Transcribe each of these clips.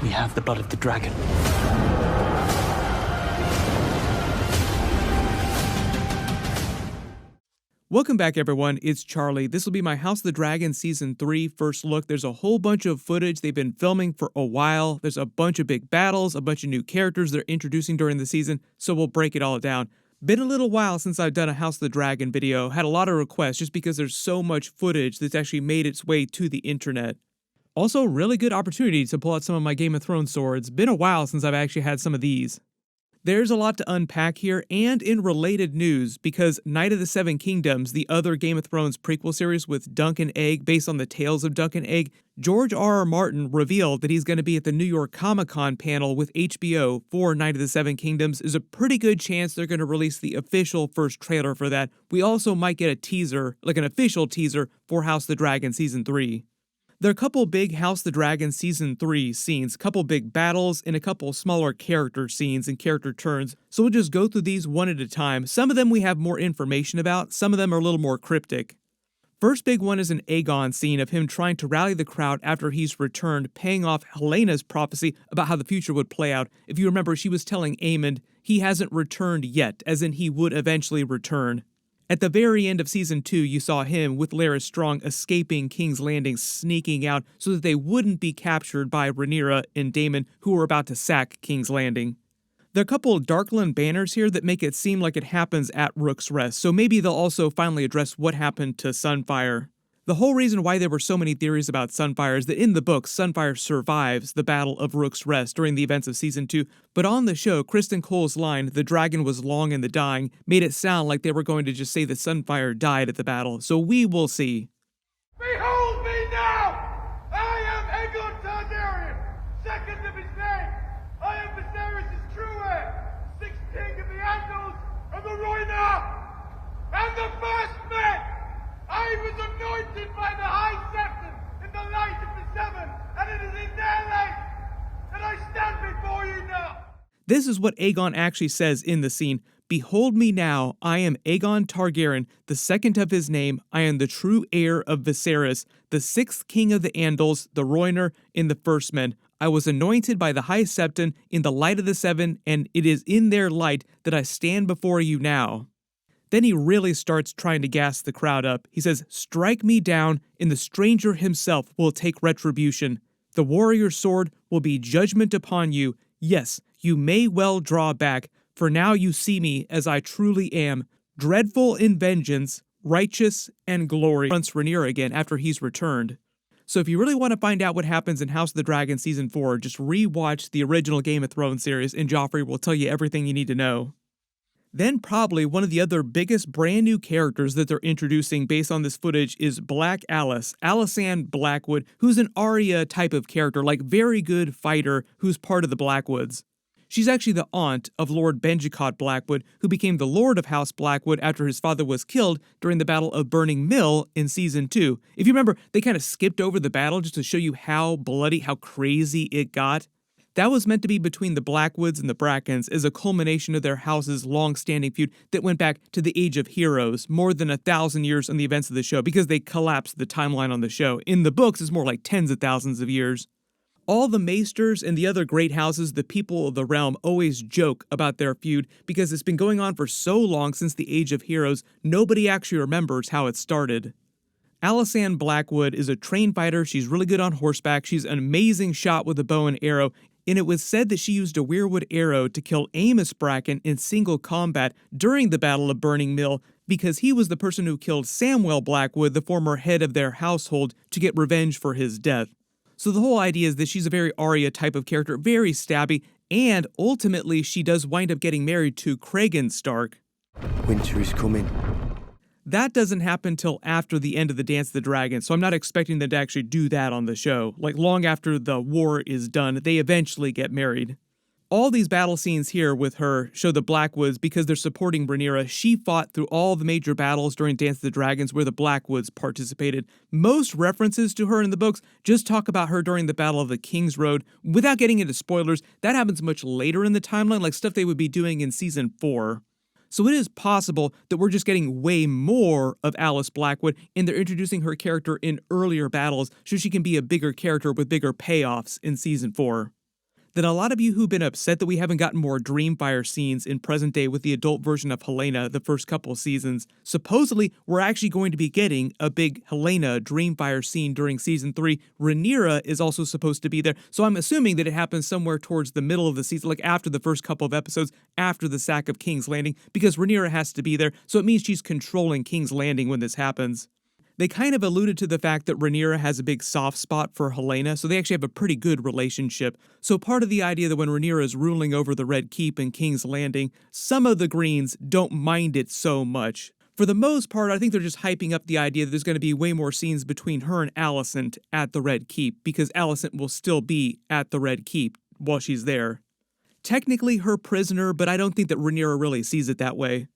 We have the blood of the dragon. Welcome back, everyone. It's Charlie. This will be my House of the Dragon Season 3 first look. There's a whole bunch of footage they've been filming for a while. There's a bunch of big battles, a bunch of new characters they're introducing during the season, so we'll break it all down. Been a little while since I've done a House of the Dragon video. Had a lot of requests just because there's so much footage that's actually made its way to the internet. Also, really good opportunity to pull out some of my Game of Thrones swords. Been a while since I've actually had some of these. There's a lot to unpack here, and in related news, because Knight of the Seven Kingdoms, the other Game of Thrones prequel series with Dunk and Egg based on the tales of Dunk and Egg, George R.R. Martin revealed that he's going to be at the New York Comic-Con panel with HBO for Knight of the Seven Kingdoms. There's a pretty good chance they're going to release the official first trailer for that. We also might get a teaser, like an official teaser, for House of the Dragon Season 3. There are a couple big House of the Dragon Season 3 scenes, a couple big battles, and a couple smaller character scenes and character turns, so we'll just go through these one at a time. Some of them we have more information about, some of them are a little more cryptic. First big one is an Aegon scene of him trying to rally the crowd after he's returned, paying off Helena's prophecy about how the future would play out. If you remember, she was telling Aemond he hasn't returned yet, as in he would eventually return. At the very end of Season 2, you saw him, with Larys Strong, escaping King's Landing, sneaking out so that they wouldn't be captured by Rhaenyra and Daemon, who were about to sack King's Landing. There are a couple of Darkland banners here that make it seem like it happens at Rook's Rest, so maybe they'll also finally address what happened to Sunfire. The whole reason why there were so many theories about Sunfire is that in the book, Sunfire survives the Battle of Rook's Rest during the events of Season 2, but on the show, Kristen Cole's line, "The dragon was long in the dying," made it sound like they were going to just say that Sunfire died at the battle, so we will see. Behold me now! I am Aegon Targaryen, second of his name. I am Viserys' true heir, sixth king of the Andals and the Rhaenyra, and the first man. I was anointed by the High Septon in the light of the Seven, and it is in their light that I stand before you now. This is what Aegon actually says in the scene. "Behold me now, I am Aegon Targaryen, the second of his name. I am the true heir of Viserys, the sixth king of the Andals, the Rhaenyra, and the First Men. I was anointed by the High Septon in the light of the Seven, and it is in their light that I stand before you now." Then he really starts trying to gas the crowd up. He says, "Strike me down, and the stranger himself will take retribution. The warrior's sword will be judgment upon you. Yes, you may well draw back, for now you see me as I truly am, dreadful in vengeance, righteous and glory." Fronts Rhaenyra again after he's returned. So if you really want to find out what happens in House of the Dragon Season 4, just re-watch the original Game of Thrones series, and Joffrey will tell you everything you need to know. Then probably one of the other biggest brand new characters that they're introducing based on this footage is Black Alys, Alysanne Blackwood, who's an Arya type of character, like very good fighter who's part of the Blackwoods. She's actually the aunt of Lord Benjicott Blackwood, who became the Lord of House Blackwood after his father was killed during the Battle of Burning Mill in Season 2. If you remember, they kind of skipped over the battle just to show you how bloody, how crazy it got. That was meant to be between the Blackwoods and the Brackens as a culmination of their house's long-standing feud that went back to the Age of Heroes, more than 1,000 years on the events of the show, because they collapsed the timeline on the show. In the books, it's more like tens of thousands of years. All the maesters and the other great houses, the people of the realm, always joke about their feud because it's been going on for so long since the Age of Heroes, nobody actually remembers how it started. Alysanne Blackwood is a trained fighter. She's really good on horseback. She's an amazing shot with a bow and arrow, and it was said that she used a Weirwood arrow to kill Amos Bracken in single combat during the Battle of Burning Mill because he was the person who killed Samwell Blackwood, the former head of their household, to get revenge for his death. So the whole idea is that she's a very Arya type of character, very stabby, and ultimately she does wind up getting married to Cregan Stark. Winter is coming. That doesn't happen till after the end of the Dance of the Dragon, so I'm not expecting them to actually do that on the show. Like, long after the war is done, they eventually get married. All these battle scenes here with her show the Blackwoods because they're supporting Rhaenyra. She fought through all the major battles during Dance of the Dragons where the Blackwoods participated. Most references to her in the books just talk about her during the Battle of the King's Road. Without getting into spoilers, that happens much later in the timeline, like stuff they would be doing in Season 4. So it is possible that we're just getting way more of Alys Blackwood, and they're introducing her character in earlier battles so she can be a bigger character with bigger payoffs in Season 4. Then a lot of you who've been upset that we haven't gotten more Dreamfire scenes in present day with the adult version of Helaena the first couple seasons, supposedly we're actually going to be getting a big Helaena Dreamfire scene during season 3. Rhaenyra is also supposed to be there, so I'm assuming that it happens somewhere towards the middle of the season, like after the first couple of episodes, after the sack of King's Landing, because Rhaenyra has to be there, so it means she's controlling King's Landing when this happens. They kind of alluded to the fact that Rhaenyra has a big soft spot for Helaena, so they actually have a pretty good relationship. So part of the idea that when Rhaenyra is ruling over the Red Keep and King's Landing, some of the Greens don't mind it so much. For the most part, I think they're just hyping up the idea that there's going to be way more scenes between her and Alysanne at the Red Keep, because Alysanne will still be at the Red Keep while she's there. Technically her prisoner, but I don't think that Rhaenyra really sees it that way.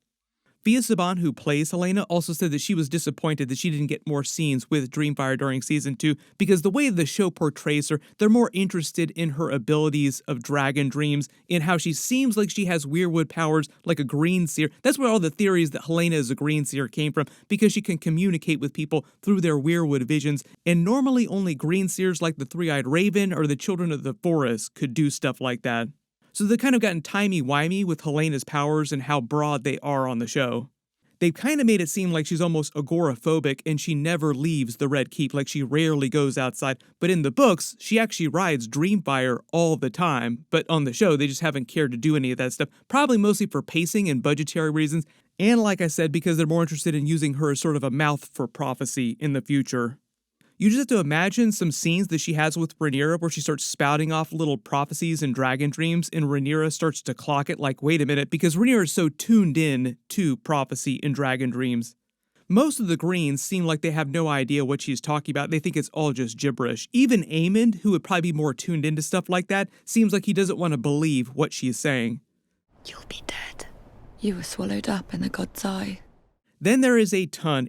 Fia Saban, who plays Helaena, also said that she was disappointed that she didn't get more scenes with Dreamfire during season 2, because the way the show portrays her, they're more interested in her abilities of dragon dreams, in how she seems like she has Weirwood powers like a green seer. That's where all the theories that Helaena is a green seer came from, because she can communicate with people through their Weirwood visions, and normally only green seers like the Three-Eyed Raven or the Children of the Forest could do stuff like that. So they've kind of gotten timey-wimey with Helena's powers and how broad they are on the show. They've kind of made it seem like she's almost agoraphobic and she never leaves the Red Keep, like she rarely goes outside. But in the books, she actually rides Dreamfire all the time. But on the show, they just haven't cared to do any of that stuff, probably mostly for pacing and budgetary reasons. And like I said, because they're more interested in using her as sort of a mouth for prophecy in the future. You just have to imagine some scenes that she has with Rhaenyra where she starts spouting off little prophecies and dragon dreams, and Rhaenyra starts to clock it like, wait a minute, because Rhaenyra is so tuned in to prophecy and dragon dreams. Most of the Greens seem like they have no idea what she's talking about. They think it's all just gibberish. Even Aemond, who would probably be more tuned into stuff like that, seems like he doesn't want to believe what she's saying. You'll be dead. You were swallowed up in the god's eye. Then there is a ton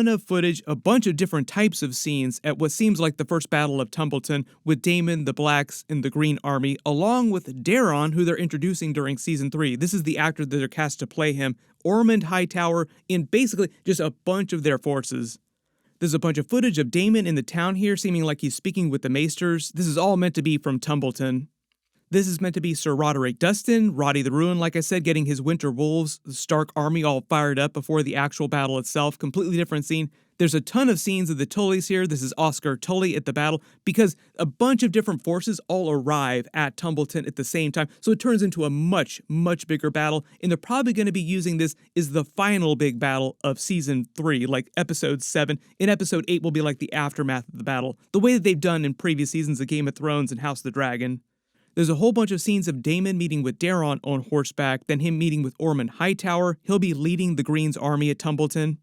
of footage, a bunch of different types of scenes at what seems like the first battle of Tumbleton with Daemon, the Blacks, and the Green Army, along with Daeron, who they're introducing during season 3. This is the actor that they're cast to play him, Ormund, Hightower, and basically just a bunch of their forces. There's a bunch of footage of Daemon in the town here, seeming like he's speaking with the maesters. This is all meant to be from Tumbleton. This is meant to be Sir Roderick Dustin, Roddy the Ruin, like I said, getting his Winter Wolves, the Stark army all fired up before the actual battle itself. Completely different scene. There's a ton of scenes of the Tullys here. This is Oscar Tully at the battle, because a bunch of different forces all arrive at Tumbleton at the same time. So it turns into a much bigger battle, and they're probably going to be using this as the final big battle of season 3, like episode 7. In episode 8 will be like the aftermath of the battle, the way that they've done in previous seasons of Game of Thrones and House of the Dragon. There's a whole bunch of scenes of Daemon meeting with Daeron on horseback, then him meeting with Ormund Hightower. He'll be leading the Greens' army at Tumbleton.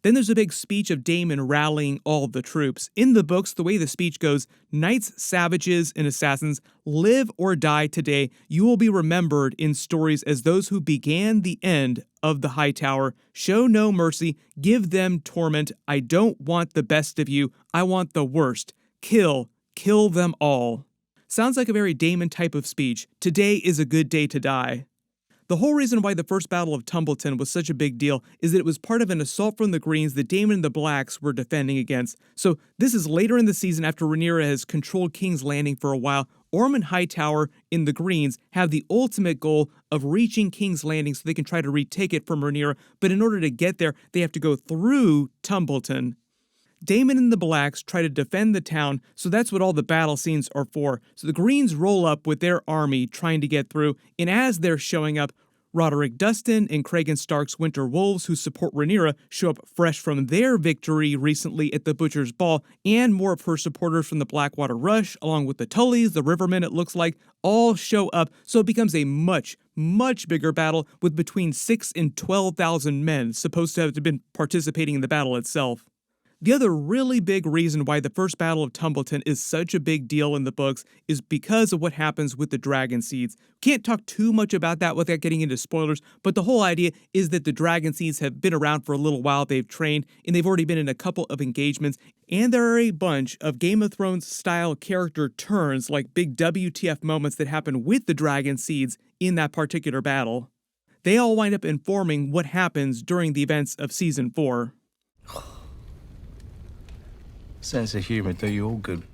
Then there's a big speech of Daemon rallying all the troops. In the books, the way the speech goes, knights, savages, and assassins, live or die today. You will be remembered in stories as those who began the end of the Hightower. Show no mercy. Give them torment. I don't want the best of you. I want the worst. Kill them all. Sounds like a very Daemon type of speech. Today is a good day to die. The whole reason why the first Battle of Tumbleton was such a big deal is that it was part of an assault from the Greens that Daemon and the Blacks were defending against. So this is later in the season after Rhaenyra has controlled King's Landing for a while. Ormund Hightower and the Greens have the ultimate goal of reaching King's Landing so they can try to retake it from Rhaenyra, but in order to get there, they have to go through Tumbleton. Daemon and the Blacks try to defend the town, so that's what all the battle scenes are for. So the Greens roll up with their army trying to get through, and as they're showing up, Roderick Dustin and Cregan Stark's Winter Wolves, who support Rhaenyra, show up fresh from their victory recently at the Butcher's Ball, and more of her supporters from the Blackwater Rush, along with the Tullys, the Rivermen it looks like, all show up, so it becomes a much bigger battle with between 6,000 and 12,000 men supposed to have been participating in the battle itself. The other really big reason why the first Battle of Tumbleton is such a big deal in the books is because of what happens with the dragon seeds. Can't talk too much about that without getting into spoilers, but the whole idea is that the dragon seeds have been around for a little while, they've trained, and they've already been in a couple of engagements, and there are a bunch of Game of Thrones style character turns, like big WTF moments that happen with the dragon seeds in that particular battle. They all wind up informing what happens during the events of Season 4. Sense of humor do you all good.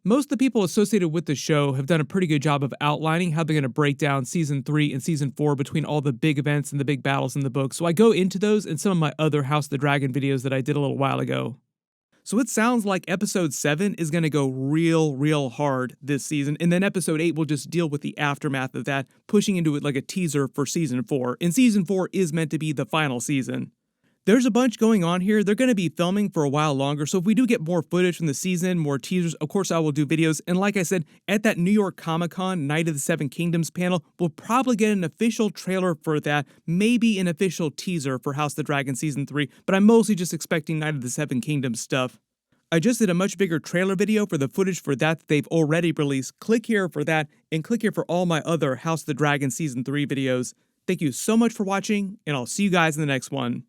Most of the people associated with the show have done a pretty good job of outlining how they're going to break down Season 3 and Season 4 between all the big events and the big battles in the book, so I go into those in some of my other House of the Dragon videos that I did a little while ago. So it sounds like Episode 7 is going to go real hard this season, and then Episode 8 will just deal with the aftermath of that, pushing into it like a teaser for Season 4, and Season 4 is meant to be the final season. There's a bunch going on here. They're going to be filming for a while longer, so if we do get more footage from the season, more teasers, of course I will do videos, and like I said, at that New York Comic-Con Night of the Seven Kingdoms panel, we'll probably get an official trailer for that, maybe an official teaser for House of the Dragon Season 3, but I'm mostly just expecting Night of the Seven Kingdoms stuff. I just did a much bigger trailer video for the footage for that they've already released. Click here for that, and click here for all my other House of the Dragon Season 3 videos. Thank you so much for watching, and I'll see you guys in the next one.